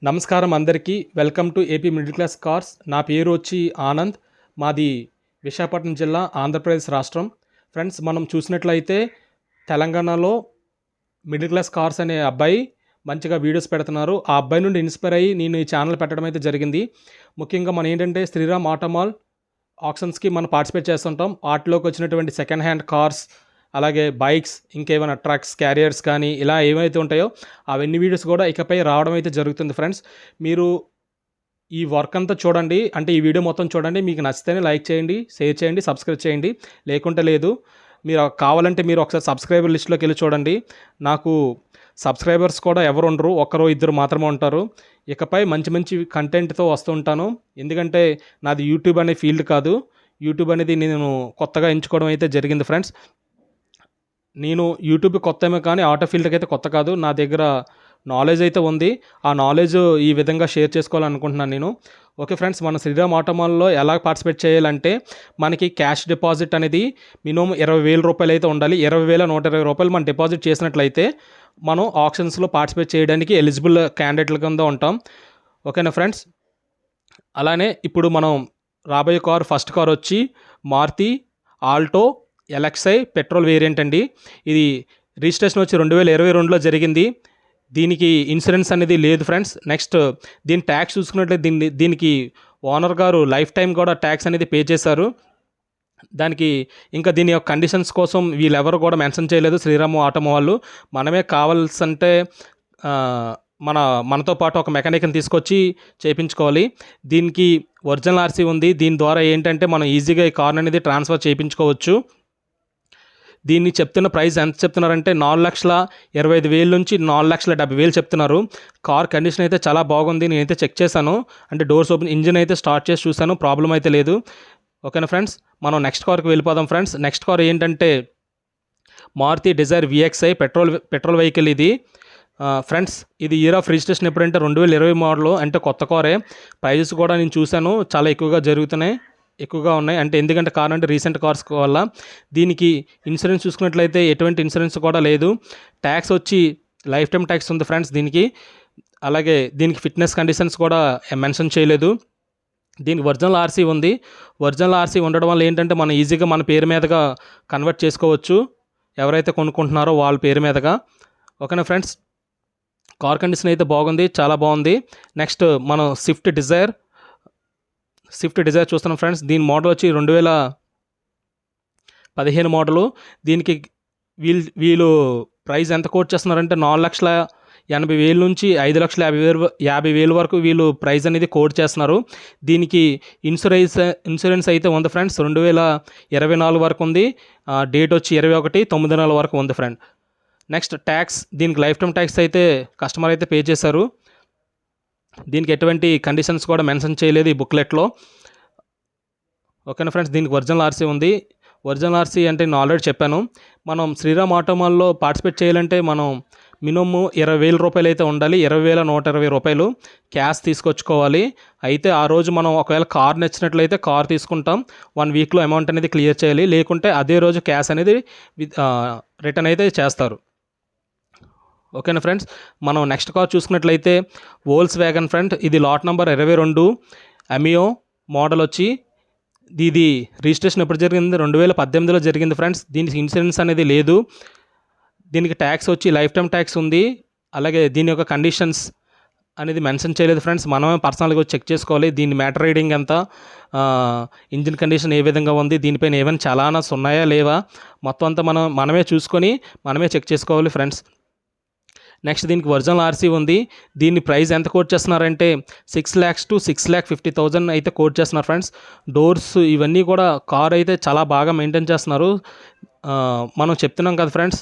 నమస్కారం అందరికీ. Welcome to AP middle class cars. నా పేరు వచ్చి ఆనంద్. మాది విశాఖపట్నం జిల్లా, ఆంధ్రప్రదేశ్ రాష్ట్రం. ఫ్రెండ్స్, మనం చూసినట్లయితే తెలంగాణలో మిడిల్ క్లాస్ కార్స్ అనే అబ్బాయి మంచిగా వీడియోస్ పెడుతున్నారు. ఆ అబ్బాయి నుండి ఇన్స్పైర్ అయ్యి నేను ఈ ఛానల్ పెట్టడం అయితే జరిగింది. ముఖ్యంగా మనం ఏంటంటే శ్రీరామ్ ఆటోమాల్ ఆప్షన్స్కి మనం పార్టిసిపేట్ చేస్తుంటాం. వాటిలోకి వచ్చినటువంటి సెకండ్ హ్యాండ్ కార్స్, అలాగే బైక్స్, ఇంకేమైనా ట్రక్స్, క్యారియర్స్ కానీ ఇలా ఏమైతే ఉంటాయో అవన్నీ వీడియోస్ కూడా ఇకపై రావడం అయితే జరుగుతుంది. ఫ్రెండ్స్, మీరు ఈ వర్క్ అంతా చూడండి, అంటే ఈ వీడియో మొత్తం చూడండి. మీకు నచ్చితేనే లైక్ చేయండి, షేర్ చేయండి, సబ్స్క్రైబ్ చేయండి, లేకుంటే లేదు. మీరు కావాలంటే మీరు ఒకసారి సబ్స్క్రైబర్ లిస్ట్లోకి వెళ్ళి చూడండి. నాకు సబ్స్క్రైబర్స్ కూడా ఎవరు ఉండరు, ఒకరు ఇద్దరు మాత్రమే ఉంటారు. ఇకపై మంచి మంచి కంటెంట్తో వస్తూ ఉంటాను. ఎందుకంటే నాది యూట్యూబ్ అనే ఫీల్డ్ కాదు. యూట్యూబ్ అనేది నేను కొత్తగా ఎంచుకోవడం అయితే జరిగింది. ఫ్రెండ్స్, నేను యూట్యూబ్ కొత్తమే కానీ ఆటో ఫీల్డ్కి అయితే కొత్త కాదు. నా దగ్గర నాలెడ్జ్ అయితే ఉంది. ఆ నాలెడ్జ్ ఈ విధంగా షేర్ చేసుకోవాలనుకుంటున్నాను నేను. ఓకే ఫ్రెండ్స్, మన శ్రీరామ్ ఆటోమాల్లో ఎలా పార్టిసిపేట్ చేయాలంటే మనకి క్యాష్ డిపాజిట్ అనేది మినిమం 20,000 రూపాయలు అయితే ఉండాలి. 20,120 రూపాయలు మనం డిపాజిట్ చేసినట్లయితే మనం ఆప్షన్స్లో పార్టిసిపేట్ చేయడానికి ఎలిజిబుల్ క్యాండిడేట్ల కింద ఉంటాం. ఓకేనా ఫ్రెండ్స్? అలానే ఇప్పుడు మనం రాబోయే కార్, ఫస్ట్ కార్ వచ్చి Maruti Alto LXI petrol variant అండి. ఇది రిజిస్ట్రేషన్ వచ్చి 2022లో జరిగింది. దీనికి ఇన్సూరెన్స్ అనేది లేదు ఫ్రెండ్స్. నెక్స్ట్ దీని ట్యాక్స్ చూసుకున్నట్లయితే దీనికి ఓనర్ గారు లైఫ్ టైం కూడా ట్యాక్స్ అనేది పే చేశారు. దానికి ఇంకా దీని యొక్క కండిషన్స్ కోసం వీళ్ళెవరు కూడా మెన్షన్ చేయలేదు శ్రీరామ్ ఆటోమో వాళ్ళు. మనమే కావాల్సంటే మనతో పాటు ఒక మెకానిక్ని తీసుకొచ్చి చేయించుకోవాలి. దీనికి ఒరిజినల్ ఆర్సీ ఉంది. దీని ద్వారా ఏంటంటే మనం ఈజీగా ఈ కార్ అనేది ట్రాన్స్ఫర్ చేయించుకోవచ్చు. దీన్ని చెప్తున్న ప్రైస్ ఎంత చెప్తున్నారంటే 4,25,000 నుంచి 4,70,000 చెప్తున్నారు. కార్ కండిషన్ అయితే చాలా బాగుంది. నేనైతే చెక్ చేశాను, అంటే డోర్స్ ఓపెన్, ఇంజిన్ అయితే స్టార్ట్ చేసి చూశాను, ప్రాబ్లం అయితే లేదు. ఓకేనా ఫ్రెండ్స్, మనం నెక్స్ట్ కార్కి వెళ్ళిపోదాం. ఫ్రెండ్స్, నెక్స్ట్ కార్ ఏంటంటే Maruti Dzire VXI petrol vehicle ఇది. ఫ్రెండ్స్, ఇది ఇయర్ ఆఫ్ రిజిస్ట్రేషన్ ఎప్పుడంటే 2020 మోడల్, అంటే కొత్త కారే. ప్రైజెస్ కూడా నేను చూశాను, చాలా ఎక్కువగా ఉన్నాయి. అంటే ఎందుకంటే కార్ అంటే రీసెంట్ కార్స్ వల్ల. దీనికి ఇన్సూరెన్స్ చూసుకున్నట్లయితే ఎటువంటి ఇన్సూరెన్స్ కూడా లేదు. ట్యాక్స్ వచ్చి లైఫ్ టైం ట్యాక్స్ ఉంది ఫ్రెండ్స్ దీనికి. అలాగే దీనికి ఫిట్నెస్ కండిషన్స్ కూడా మెన్షన్ చేయలేదు. దీనికి ఒరిజినల్ ఆర్సీ ఉంది. ఒరిజినల్ ఆర్సీ ఉండడం వల్ల ఏంటంటే మనం ఈజీగా మన పేరు మీదుగా కన్వర్ట్ చేసుకోవచ్చు, ఎవరైతే కొనుక్కుంటున్నారో వాళ్ళ పేరు మీదుగా. ఓకేనా ఫ్రెండ్స్, కార్ కండిషన్ అయితే బాగుంది, చాలా బాగుంది. నెక్స్ట్ మనం స్విఫ్ట్ డిజైర్ చూస్తున్నాం ఫ్రెండ్స్. దీని మోడల్ వచ్చి 2015 మోడలు. దీనికి వీళ్ళు ప్రైస్ ఎంత కోట్ చేస్తున్నారంటే 4,80,000 నుంచి 5,50,000 వరకు వీళ్ళు ప్రైస్ అనేది కోట్ చేస్తున్నారు. దీనికి ఇన్సూరెన్స్ అయితే ఉంది ఫ్రెండ్స్, 2024 వరకు ఉంది. డేట్ వచ్చి 21/9 నెల వరకు ఉంది ఫ్రెండ్. నెక్స్ట్ ట్యాక్స్, దీనికి లైఫ్ టైం ట్యాక్స్ అయితే కస్టమర్ అయితే పే చేశారు. దీనికి ఎటువంటి కండిషన్స్ కూడా మెన్షన్ చేయలేదు ఈ బుక్లెట్లో. ఓకేనా ఫ్రెండ్స్, దీనికి ఒరిజినల్ ఆర్సీ ఉంది. ఒరిజినల్ ఆర్సీ అంటే నేను ఆల్రెడీ చెప్పాను. మనం శ్రీరామ్ ఆటోమాల్లో పార్టిసిపేట్ చేయాలంటే మనం మినిమమ్ 20,000 రూపాయలు అయితే ఉండాలి. 20,120 రూపాయలు క్యాష్ తీసుకొచ్చుకోవాలి. అయితే ఆ రోజు మనం ఒకవేళ కార్ నచ్చినట్లయితే కార్ తీసుకుంటాం. 1 వీక్లో అమౌంట్ అనేది క్లియర్ చేయాలి, లేకుంటే అదే రోజు క్యాష్ అనేది రిటర్న్ అయితే చేస్తారు. ఓకేనా ఫ్రెండ్స్, మనం నెక్స్ట్ కార్ చూసుకున్నట్లయితే వోల్క్స్ వ్యాగన్ ఫ్రెండ్. ఇది లాట్ నెంబర్ 22 అమియో మోడల్ వచ్చి. ఇది రిజిస్ట్రేషన్ ఎప్పుడు జరిగింది? 2018లో జరిగింది ఫ్రెండ్స్. దీనికి ఇన్సూరెన్స్ అనేది లేదు. దీనికి ట్యాక్స్ వచ్చి లైఫ్ టైం ట్యాక్స్ ఉంది. అలాగే దీని యొక్క కండిషన్స్ అనేది మెన్షన్ చేయలేదు ఫ్రెండ్స్. మనమే పర్సనల్గా చెక్ చేసుకోవాలి. దీని మ్యాటర్ రీడింగ్ ఎంత, ఇంజిన్ కండిషన్ ఏ విధంగా ఉంది, దీనిపైన ఏమైనా చలానాస్ ఉన్నాయా లేవా, మొత్తం అంతా మనమే చూసుకొని మనమే చెక్ చేసుకోవాలి ఫ్రెండ్స్. నెక్స్ట్ దీనికి ఒరిజినల్ ఆర్సీ ఉంది. దీన్ని ప్రైస్ ఎంత కోట్ చేస్తున్నారంటే 6 lakhs to 6,50,000 అయితే కోట్ చేస్తున్నారు ఫ్రెండ్స్. డోర్స్ ఇవన్నీ కూడా కార్ అయితే చాలా బాగా మెయింటైన్ చేస్తున్నారు. మనం చెప్తున్నాం కదా ఫ్రెండ్స్,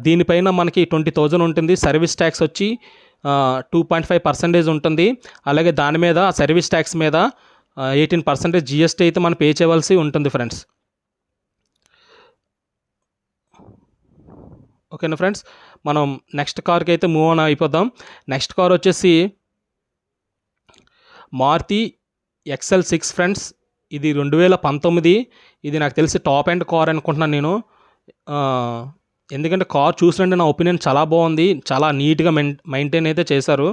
దీనిపైన మనకి 20,000 ఉంటుంది. సర్వీస్ ట్యాక్స్ వచ్చి 2.5% ఉంటుంది. అలాగే దాని మీద సర్వీస్ ట్యాక్స్ మీద 18% జిఎస్టీ అయితే మనం పే చేయవలసి ఉంటుంది ఫ్రెండ్స్. ఓకేనా ఫ్రెండ్స్, మనం నెక్స్ట్ కార్కి అయితే మూవ్ ఆన్ అయిపోదాం. నెక్స్ట్ కార్ వచ్చేసి మారుతి XL6 ఫ్రెండ్స్. ఇది 2019. ఇది నాకు తెలిసి టాప్ ఎండ్ కార్ అనుకుంటున్నాను నేను. ఎందుకంటే కార్ చూసినట్టే నా ఒపీనియన్ చాలా బాగుంది, చాలా నీట్గా మెయింటైన్ అయితే చేశారు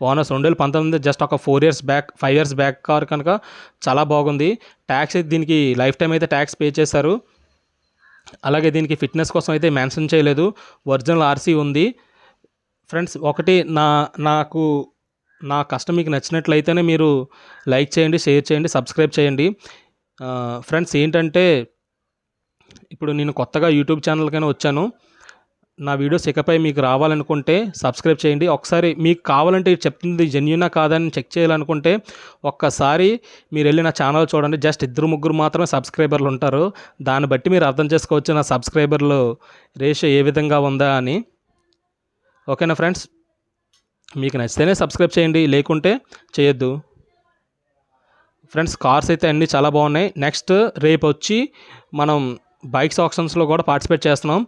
ఓనర్స్. 2019 జస్ట్ ఒక 5 ఇయర్స్ బ్యాక్ కార్ కనుక చాలా బాగుంది. ట్యాక్స్ అయితే దీనికి లైఫ్ టైం అయితే ట్యాక్స్ పే చేశారు. అలాగే దీనికి ఫిట్నెస్ కోసం అయితే మెన్షన్ చేయలేదు, ఒరిజినల్ ఆర్సీ ఉంది. ఫ్రెండ్స్ ఒకటి నాకు నా కష్టం మీకు నచ్చినట్లయితేనే మీరు లైక్ చేయండి, షేర్ చేయండి, సబ్స్క్రైబ్ చేయండి. ఫ్రెండ్స్ ఏంటంటే ఇప్పుడు నేను కొత్తగా యూట్యూబ్ ఛానల్కైనా వచ్చాను. నా వీడియోస్ ఇకపై మీకు రావాలనుకుంటే సబ్స్క్రైబ్ చేయండి. ఒకసారి మీకు కావాలంటే చెప్తుంది జెన్యూనా కాదని చెక్ చేయాలనుకుంటే ఒక్కసారి మీరు వెళ్ళి నా ఛానల్ చూడండి. జస్ట్ 2-3 మాత్రమే సబ్స్క్రైబర్లు ఉంటారు. దాన్ని బట్టి మీరు అర్థం చేసుకోవచ్చు నా సబ్స్క్రైబర్లు రేషియో ఏ విధంగా ఉందా అని. ఓకేనా ఫ్రెండ్స్, మీకు నచ్చితేనే సబ్స్క్రైబ్ చేయండి, లేకుంటే చేయొద్దు. ఫ్రెండ్స్ కార్స్ అయితే అన్నీ చాలా బాగున్నాయి. నెక్స్ట్ రేపు వచ్చి మనం బైక్స్ ఆప్షన్స్లో కూడా పార్టిసిపేట్ చేస్తున్నాం.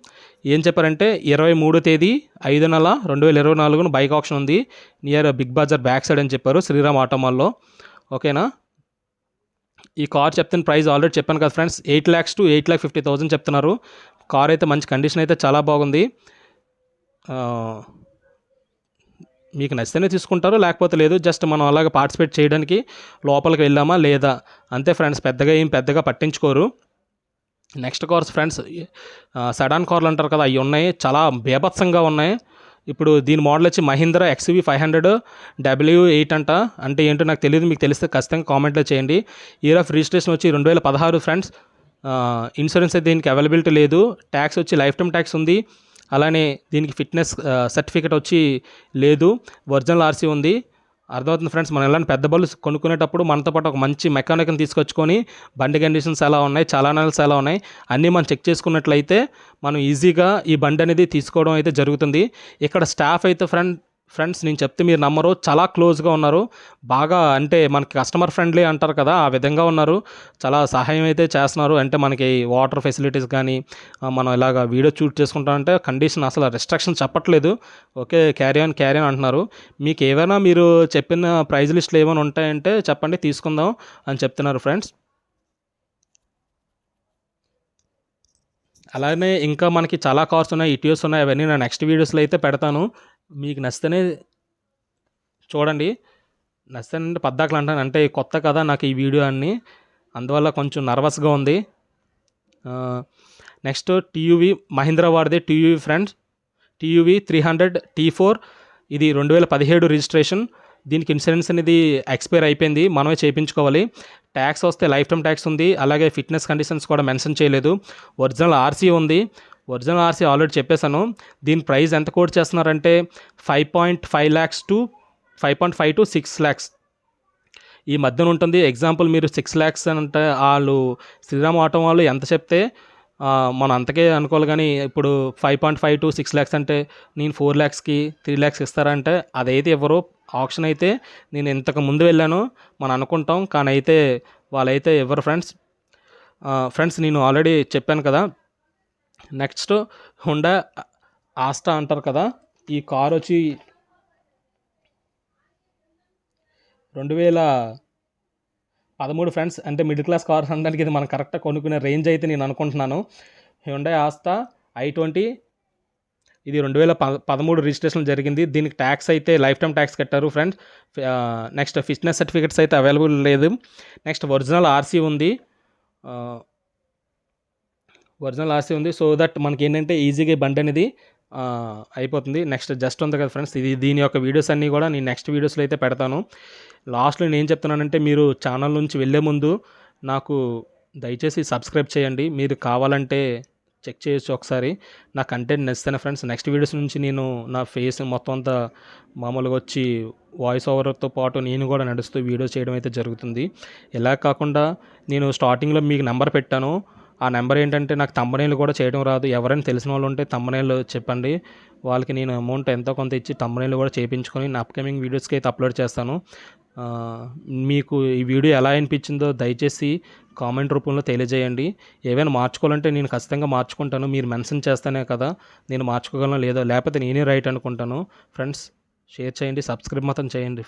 ఏం చెప్పారంటే 23వ తేదీ 5వ నెల 2024 బైక్ ఆప్షన్ ఉంది near Big Bazaar back side అని చెప్పారు, శ్రీరామ్ ఆటోమాల్లో. ఓకేనా, ఈ కార్ చెప్తున్న ప్రైస్ ఆల్రెడీ చెప్పాను కదా ఫ్రెండ్స్, 8 lakhs to 8,50,000 చెప్తున్నారు. కార్ అయితే మంచి కండిషన్ అయితే చాలా బాగుంది. మీకు నచ్చితేనే తీసుకుంటారు, లేకపోతే లేదు. జస్ట్ మనం అలాగే పార్టిసిపేట్ చేయడానికి లోపలికి వెళ్ళామా లేదా అంతే ఫ్రెండ్స్. పెద్దగా పట్టించుకోరు. నెక్స్ట్ కార్స్ ఫ్రెండ్స్ సెడాన్ కార్లు అంటారు కదా, అవి ఉన్నాయి, చాలా బీభత్సంగా ఉన్నాయి. ఇప్పుడు దీని మోడల్ వచ్చి మహీంద్రా XUV 500 W8 అంట. అంటే ఏంటో నాకు తెలియదు, మీకు తెలిస్తే ఖచ్చితంగా కామెంట్లో చేయండి. ఇయర్ ఆఫ్ రిజిస్ట్రేషన్ వచ్చి 2016 ఫ్రెండ్స్. ఇన్సూరెన్స్ అయితే దీనికి అవైలబిలిటీ లేదు. ట్యాక్స్ వచ్చి లైఫ్ టైం ట్యాక్స్ ఉంది. అలానే దీనికి ఫిట్నెస్ సర్టిఫికేట్ వచ్చి లేదు, ఒరిజినల్ ఆర్సీ ఉంది. అర్థమవుతుంది ఫ్రెండ్స్. మనం ఇలాంటి పెద్ద బళ్ళు కొనుక్కునేటప్పుడు మనతో పాటు ఒక మంచి మెకానిక్ని తీసుకొచ్చుకొని బండి కండిషన్స్ ఎలా ఉన్నాయి, చలానాల్స్ ఎలా ఉన్నాయి అన్నీ మనం చెక్ చేసుకున్నట్లయితే మనం ఈజీగా ఈ బండి అనేది తీసుకోవడం అయితే జరుగుతుంది. ఇక్కడ స్టాఫ్ అయితే ఫ్రెండ్స్ నేను చెప్తే మీరు నమ్మరు, చాలా క్లోజ్గా ఉన్నారు. బాగా అంటే మనకి కస్టమర్ ఫ్రెండ్లీ అంటారు కదా, ఆ విధంగా ఉన్నారు. చాలా సహాయం అయితే చేస్తున్నారు. అంటే మనకి వాటర్ ఫెసిలిటీస్ కానీ మనం ఇలాగ వీడియో షూట్ చేసుకుంటామంటే కండిషన్ అసలు రెస్ట్రిక్షన్ చెప్పట్లేదు. ఓకే, క్యారీ ఆన్ అంటున్నారు. మీకు ఏమైనా మీరు చెప్పిన ప్రైజ్ లిస్టులు ఏమైనా ఉంటాయంటే చెప్పండి, తీసుకుందాం అని చెప్తున్నారు ఫ్రెండ్స్. అలానే ఇంకా మనకి చాలా కార్స్ ఉన్నాయి, ఇటియోస్ ఉన్నాయి. అవన్నీ నా నెక్స్ట్ వీడియోస్లో అయితే పెడతాను. మీకు నచ్చితేనే చూడండి. నచ్చితేనంటే పద్దాకలు అంటాను, అంటే కొత్త కదా నాకు ఈ వీడియో అన్ని, అందువల్ల కొంచెం నర్వస్గా ఉంది. నెక్స్ట్ TUV మహీంద్రా వాడిదే TUV ఫ్రెండ్స్, TUV 300 T4. ఇది 2017 రిజిస్ట్రేషన్. దీనికి ఇన్సూరెన్స్ అనేది ఎక్స్పైర్ అయిపోయింది, మనమే చేయించుకోవాలి. ట్యాక్స్ వస్తే లైఫ్ టైం ట్యాక్స్ ఉంది. అలాగే ఫిట్నెస్ కండిషన్స్ కూడా మెన్షన్ చేయలేదు. ఒరిజినల్ ఆర్సీ ఉంది. ఒరిజినల్ ఆర్సీ ఆల్రెడీ చెప్పేశాను. దీని ప్రైస్ ఎంత కోట్ చేస్తున్నారంటే 5.5 lakhs to 5.5 to 6 lakhs ఈ మధ్యన ఉంటుంది. ఎగ్జాంపుల్ మీరు 6 lakhs అంటే వాళ్ళు శ్రీరామ్ ఆటో వాళ్ళు ఎంత చెప్తే మనం అంతకే అనుకోవాలి. కానీ ఇప్పుడు 5.5 to 6 lakhs అంటే నేను 4 lakhsకి 3 lakhs ఇస్తారంటే అదైతే ఎవరో ఆప్షన్ అయితే నేను ఇంతకు ముందు వెళ్ళాను మనం అనుకుంటాం, కానీ అయితే వాళ్ళైతే ఎవరు ఫ్రెండ్స్ నేను ఆల్రెడీ చెప్పాను కదా. నెక్స్ట్ హుండా ఆస్టా అంటారు కదా, ఈ కార్ వచ్చి 2013 ఫ్రెండ్స్. అంటే మిడిల్ క్లాస్ కార్స్ అనడానికి ఇది మనం కరెక్ట్గా కొనుక్కునే రేంజ్ అయితే నేను అనుకుంటున్నాను. హ్యుండై ఆస్టా i20 ఇది 2013 రిజిస్ట్రేషన్ జరిగింది. దీనికి ట్యాక్స్ అయితే లైఫ్ టైం ట్యాక్స్ కట్టారు ఫ్రెండ్స్. నెక్స్ట్ ఫిట్నెస్ సర్టిఫికేట్స్ అయితే అవైలబుల్ లేదు. నెక్స్ట్ ఒరిజినల్ ఆర్సీ ఉంది. సో దట్ మనకి ఏంటంటే ఈజీగా బండి అనేది అయిపోతుంది. నెక్స్ట్ జస్ట్ ఉంది కదా ఫ్రెండ్స్, దీని యొక్క వీడియోస్ అన్నీ కూడా నేను నెక్స్ట్ వీడియోస్లో అయితే పెడతాను. లాస్ట్లో నేను ఏం చెప్తున్నానంటే మీరు ఛానల్ నుంచి వెళ్ళే ముందు నాకు దయచేసి సబ్స్క్రైబ్ చేయండి. మీరు కావాలంటే చెక్ చేయొచ్చు ఒకసారి. నా కంటెంట్ నచ్చితేనే ఫ్రెండ్స్ నెక్స్ట్ వీడియోస్ నుంచి నేను నా ఫేస్ మొత్తం అంతా మామూలుగా వచ్చి వాయిస్ ఓవర్తో పాటు నేను కూడా నడుస్తూ వీడియో చేయడం అయితే జరుగుతుంది. ఇలా కాకుండా నేను స్టార్టింగ్లో మీకు నెంబర్ పెట్టాను, ఆ నెంబర్ ఏంటంటే నాకు థంబ్నెయిల్ కూడా చేయడం రాదు. ఎవరైనా తెలిసిన వాళ్ళు ఉంటే థంబ్నెయిల్ చెప్పండి, వాళ్ళకి నేను అమౌంట్ ఎంతో కొంత ఇచ్చి థంబ్నెయిల్ కూడా చేయించుకొని నా అప్కమింగ్ వీడియోస్కి అయితే అప్లోడ్ చేస్తాను. మీకు ఈ వీడియో ఎలా అనిపించిందో దయచేసి కామెంట్ రూపంలో తెలియజేయండి. ఏవైనా మార్చుకోవాలంటే నేను ఖచ్చితంగా మార్చుకుంటాను. మీరు మెన్షన్ చేస్తేనే కదా నేను మార్చుకోగలను, లేకపోతే నేనే రైట్ అనుకుంటాను. ఫ్రెండ్స్ షేర్ చేయండి, సబ్స్క్రైబ్ మాత్రం చేయండి.